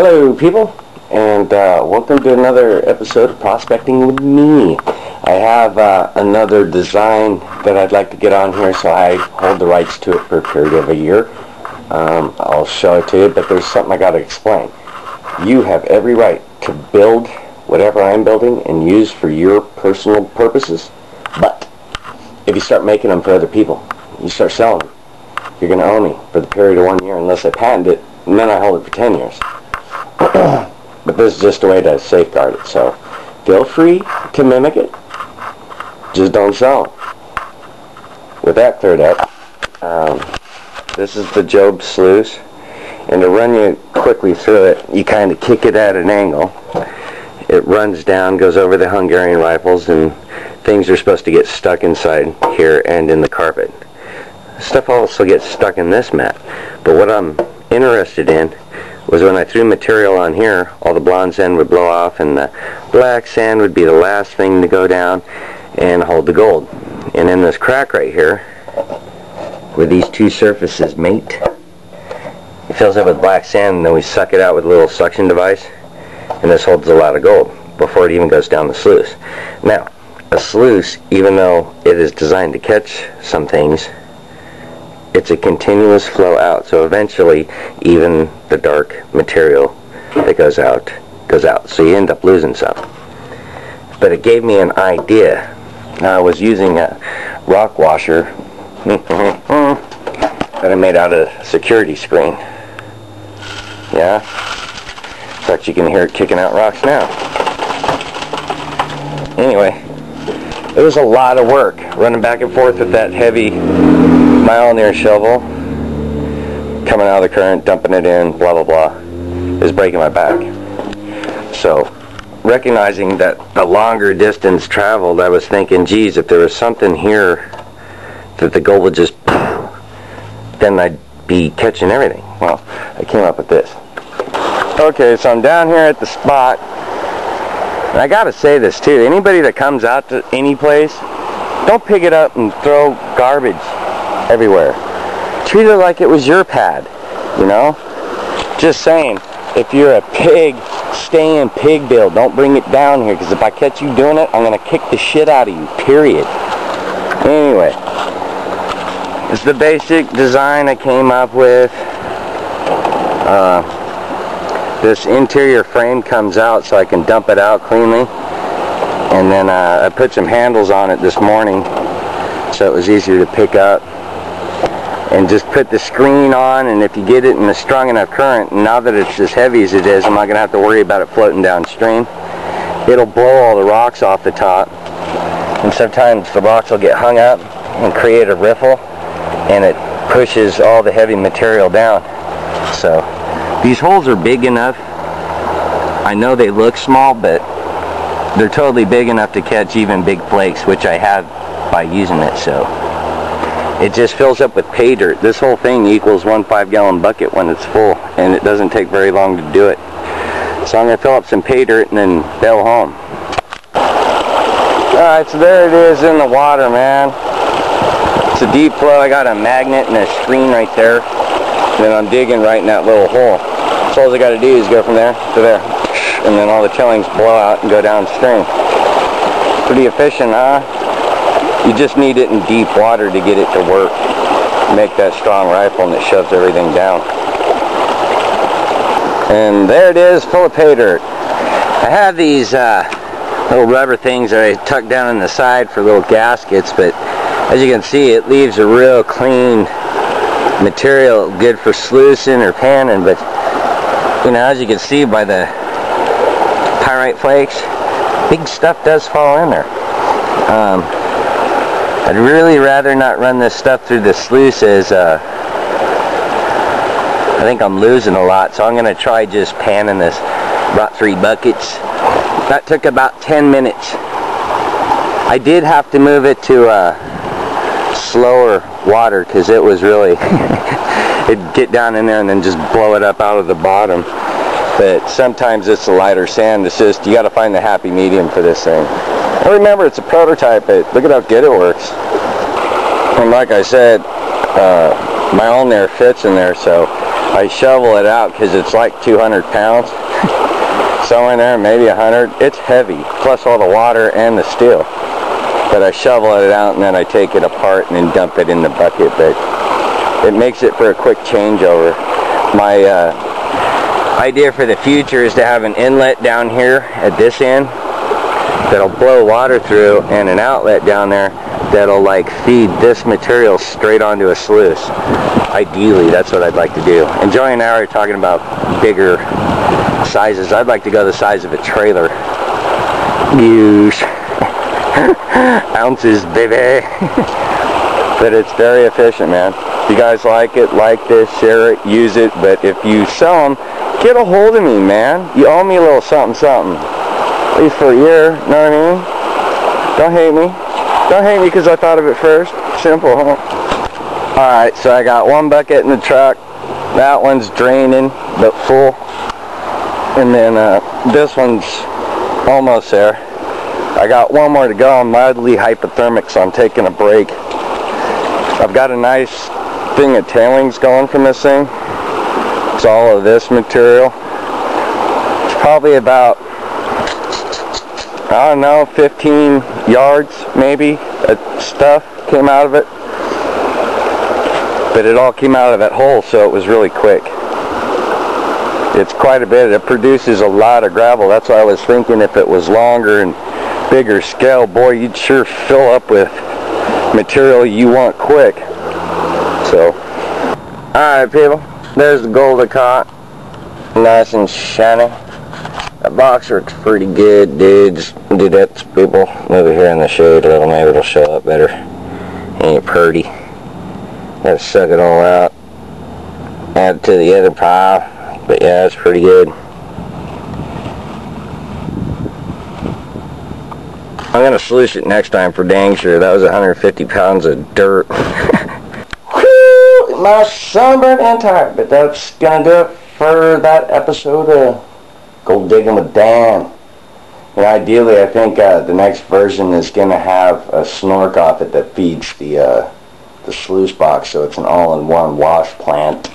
Hello people, and welcome to another episode of Prospecting with me. I have another design that I'd like to get on here, so I hold the rights to it for a period of a year. I'll show it to you, but there's something I got to explain. You have every right to build whatever I'm building and use for your personal purposes, but if you start making them for other people, you start selling them, you're going to own me for the period of 1 year unless I patent it, and then I hold it for 10 years. But this is just a way to safeguard it, so feel free to mimic it, just don't sell it. With that cleared up, this is the Job sluice, and to run you quickly through it, you kind of kick it at an angle. It runs down, goes over the Hungarian rifles, and things are supposed to get stuck inside here and in the carpet. Stuff also gets stuck in this mat, but what I'm interested in was when I threw material on here, all the blonde sand would blow off and the black sand would be the last thing to go down and hold the gold. And in this crack right here, where these two surfaces mate, it fills up with black sand, and then we suck it out with a little suction device, and this holds a lot of gold before it even goes down the sluice. Now, a sluice, even though it is designed to catch some things, it's a continuous flow out, so eventually even the dark material that goes out. So you end up losing some. But it gave me an idea. Now I was using a rock washer that I made out of a security screen. Yeah? In fact, you can hear it kicking out rocks now. Anyway, it was a lot of work running back and forth with that heavy mile-near shovel, coming out of the current, dumping it in, blah blah blah, is breaking my back. So, recognizing that the longer distance traveled, I was thinking, geez, if there was something here that the gold would just, then I'd be catching everything. Well, I came up with this. Okay, so I'm down here at the spot, and I gotta say this too, anybody that comes out to any place, don't pick it up and throw garbage everywhere. Treat it like it was your pad, you know? Just saying, if you're a pig, stay in pig bill. Don't bring it down here, because if I catch you doing it, I'm going to kick the shit out of you, period. Anyway, it's the basic design I came up with. This interior frame comes out so I can dump it out cleanly. And then I put some handles on it this morning so it was easier to pick up. And just put the screen on, and if you get it in a strong enough current, and now that it's as heavy as it is, I'm not going to have to worry about it floating downstream. It'll blow all the rocks off the top, and sometimes the rocks will get hung up and create a riffle, and it pushes all the heavy material down. So these holes are big enough. I know they look small, but they're totally big enough to catch even big flakes, which I have by using it. So it just fills up with pay dirt. This whole thing equals 1 5-gallon bucket when it's full, and it doesn't take very long to do it. So I'm going to fill up some pay dirt and then bail home. Alright, so there it is in the water, man. It's a deep flow. I got a magnet and a screen right there. And then I'm digging right in that little hole. So all I got to do is go from there to there. And then all the killings blow out and go downstream. Pretty efficient, huh? You just need it in deep water to get it to work. Make that strong rifle, and it shoves everything down. And there it is, full of pay dirt. I have these little rubber things that I tuck down in the side for little gaskets, but as you can see, it leaves a real clean material, good for sluicing or panning. But you know, as you can see by the pyrite flakes, big stuff does fall in there. I'd really rather not run this stuff through the sluice, as I think I'm losing a lot, so I'm going to try just panning this. Brought 3 buckets. That took about 10 minutes. I did have to move it to slower water, because it was really it'd get down in there and then just blow it up out of the bottom. But sometimes it's a lighter sand. It's just, you got to find the happy medium for this thing. Well, remember, it's a prototype, but look at how good it works. And like I said, my own there fits in there, so I shovel it out because it's like 200 pounds. Somewhere in there, maybe 100. It's heavy, plus all the water and the steel. But I shovel it out and then I take it apart and then dump it in the bucket. But it makes it for a quick changeover. My idea for the future is to have an inlet down here at this end that'll blow water through, and an outlet down there that'll like feed this material straight onto a sluice. Ideally, that's what I'd like to do. And Joey and I are talking about bigger sizes. I'd like to go the size of a trailer. Use ounces, baby. But it's very efficient, man. If you guys like it, like this, share it, use it. But if you sell them, get a hold of me, man. You owe me a little something, something. At least for a year, know what I mean? Don't hate me. Don't hate me because I thought of it first. Simple, huh? Alright, so I got one bucket in the truck. That one's draining, but full. And then this one's almost there. I got one more to go. I'm mildly hypothermic, so I'm taking a break. I've got a nice thing of tailings going from this thing. It's all of this material. It's probably about, I don't know, 15 yards maybe of stuff came out of it. But it all came out of that hole, so it was really quick. It's quite a bit. It produces a lot of gravel. That's why I was thinking if it was longer and bigger scale, boy, you'd sure fill up with material you want quick. So, alright people, there's the gold I caught. Nice and shiny. That box works pretty good, dudes. Dudettes, people. Move it here in the shade a little, maybe it'll show up better. Ain't it pretty? Gotta suck it all out. Add it to the other pile. But yeah, it's pretty good. I'm gonna sluice it next time for dang sure. That was 150 pounds of dirt. Whew, my sunburned and tired. But that's gonna do it for that episode of Go Digging with Dan. And ideally, I think the next version is gonna have a snork off it that feeds the sluice box, so it's an all-in-one wash plant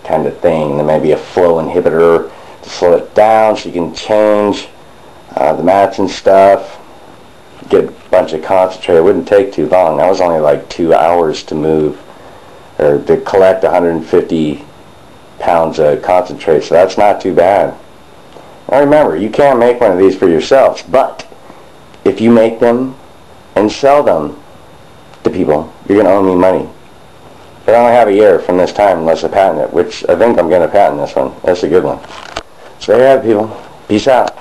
kind of thing. There may be a flow inhibitor to slow it down so you can change the mats and stuff. Get a bunch of concentrate. It wouldn't take too long. That was only like 2 hours to move or to collect 150 pounds of concentrate, so that's not too bad. Now remember, you can't make one of these for yourselves, but if you make them and sell them to people, you're going to owe me money. But I only have a year from this time unless I patent it, which I think I'm going to patent this one. That's a good one. So there you have it, people. Peace out.